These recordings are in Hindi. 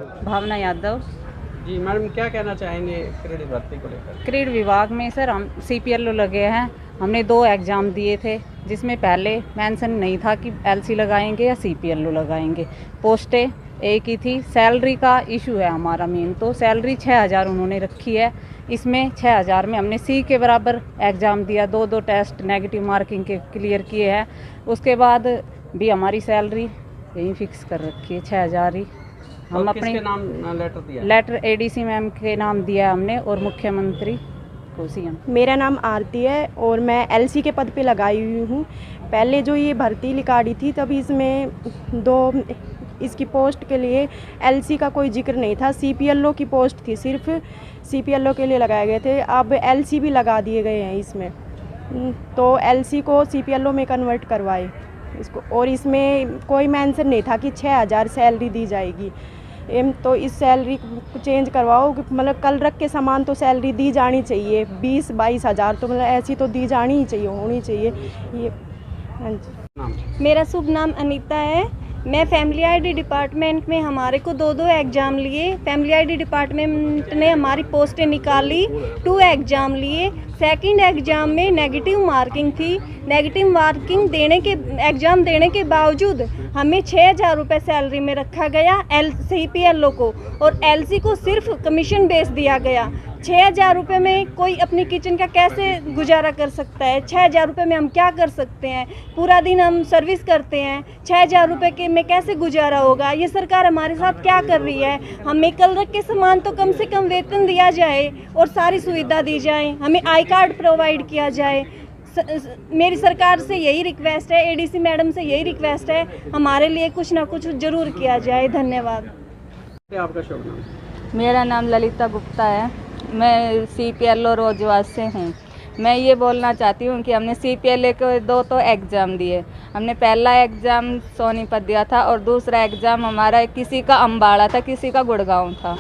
भावना यादव। जी मैडम, क्या कहना चाहेंगे क्रेडिट भर्ती को लेकर? क्रीड विभाग में सर हम CPLO लगे हैं। हमने 2 एग्ज़ाम दिए थे जिसमें पहले मेंशन नहीं था कि LC लगाएंगे या CPLO लगाएंगे। पोस्टें एक ही थी। सैलरी का इशू है हमारा मेन, तो सैलरी 6000 उन्होंने रखी है। इसमें 6000 में हमने C के बराबर एग्ज़ाम दिया, 2 टेस्ट नेगेटिव मार्किंग के क्लियर किए हैं। उसके बाद भी हमारी सैलरी यही फिक्स कर रखी है 6000 ही। हम अपने नाम लेटर दिया? लेटर ADC मैम के नाम दिया हमने और मुख्यमंत्री को CM। मेरा नाम आरती है और मैं LC के पद पे लगाई हुई हूँ। पहले जो ये भर्ती निकाली थी तब इसमें इसकी पोस्ट के लिए LC का कोई जिक्र नहीं था। CPLO की पोस्ट थी, सिर्फ CPLO के लिए लगाए गए थे। अब LC भी लगा दिए गए हैं इसमें, तो LC को CPLO में कन्वर्ट करवाए इसको। और इसमें कोई मेंशन नहीं था कि 6000 सैलरी दी जाएगी। तो इस सैलरी को चेंज करवाओ, मतलब कल रख के समान तो सैलरी दी जानी चाहिए। 20-22 हज़ार तो मतलब ऐसी तो दी जानी ही चाहिए, होनी चाहिए ये। हाँ जी। मेरा शुभ नाम अनीता है। मैं फैमिली ID डिपार्टमेंट में हमारे को 2 एग्ज़ाम लिए। फैमिली ID डिपार्टमेंट ने हमारी पोस्टें निकाली, 2 एग्ज़ाम लिए। सेकंड एग्ज़ाम में नेगेटिव मार्किंग थी। नेगेटिव मार्किंग एग्ज़ाम देने के बावजूद हमें 6000 रुपये सैलरी में रखा गया CPLO को, और LC को सिर्फ कमीशन बेस दिया गया। 6000 रुपये में कोई अपनी किचन का कैसे गुजारा कर सकता है? 6000 रुपये में हम क्या कर सकते हैं? पूरा दिन हम सर्विस करते हैं, 6000 रुपये के में कैसे गुजारा होगा? ये सरकार हमारे साथ क्या कर रही है? हमें कल रख के समान तो कम से कम वेतन दिया जाए और सारी सुविधा दी जाए, हमें आई कार्ड प्रोवाइड किया जाए। मेरी सरकार से यही रिक्वेस्ट है, ADC मैडम से यही रिक्वेस्ट है, हमारे लिए कुछ ना कुछ ज़रूर किया जाए। धन्यवाद। आपका शुभ नाम? मेरा नाम ललिता गुप्ता है। मैं CPLO रोजवास से हूँ। मैं ये बोलना चाहती हूँ कि हमने CPLO के 2 एग्ज़ाम दिए। हमने पहला एग्ज़ाम सोनीपत दिया था और दूसरा एग्ज़ाम हमारा किसी का अम्बाड़ा था, किसी का गुड़गांव था।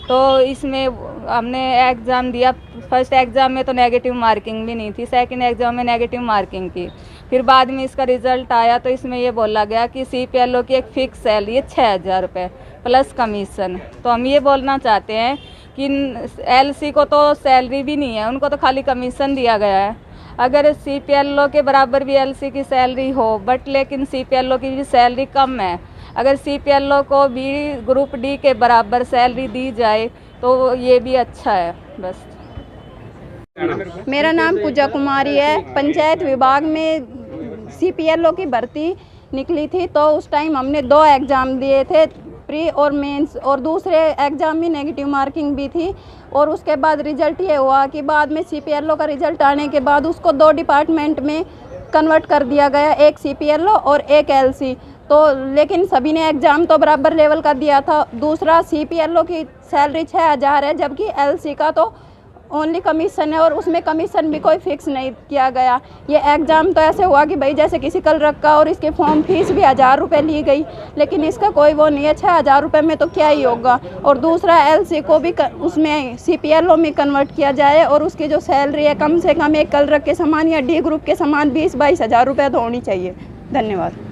तो इसमें हमने एग्ज़ाम दिया। फर्स्ट एग्ज़ाम में तो नेगेटिव मार्किंग भी नहीं थी, सेकंड एग्ज़ाम में नेगेटिव मार्किंग थी। फिर बाद में इसका रिज़ल्ट आया तो इसमें ये बोला गया कि CPLO की एक फ़िक्स सैलरी है 6000 रुपये प्लस कमीशन। तो हम ये बोलना चाहते हैं कि LC को तो सैलरी भी नहीं है, उनको तो खाली कमीशन दिया गया है। अगर CPLO के बराबर भी LC की सैलरी हो, बट लेकिन CPLO की भी सैलरी कम है। अगर CPLO को भी ग्रुप D के बराबर सैलरी दी जाए तो ये भी अच्छा है। बस। मेरा नाम पूजा कुमारी है। पंचायत विभाग में CPLO की भर्ती निकली थी तो उस टाइम हमने 2 एग्ज़ाम दिए थे, प्री और मेंस, और दूसरे एग्ज़ाम में नेगेटिव मार्किंग भी थी। और उसके बाद रिज़ल्ट ये हुआ कि बाद में CPLO का रिज़ल्ट आने के बाद उसको 2 डिपार्टमेंट में कन्वर्ट कर दिया गया, एक CPLO और एक LC। तो लेकिन सभी ने एग्ज़ाम तो बराबर लेवल का दिया था। दूसरा CPLO की सैलरी 6000 है, जबकि LC का तो ओनली कमीशन है और उसमें कमीशन भी कोई फिक्स नहीं किया गया। ये एग्ज़ाम तो ऐसे हुआ कि भाई जैसे किसी कल रखा, और इसके फॉर्म फीस भी 1000 रुपये ली गई, लेकिन इसका कोई वो नहीं है। 6000 रुपये में तो क्या ही होगा। और दूसरा LC को भी उसमें CPLO में कन्वर्ट किया जाए और उसकी जो सैलरी है कम से कम एक कल रख के समान या D ग्रुप के समान 20-22 हज़ार रुपये तो होनी चाहिए। धन्यवाद।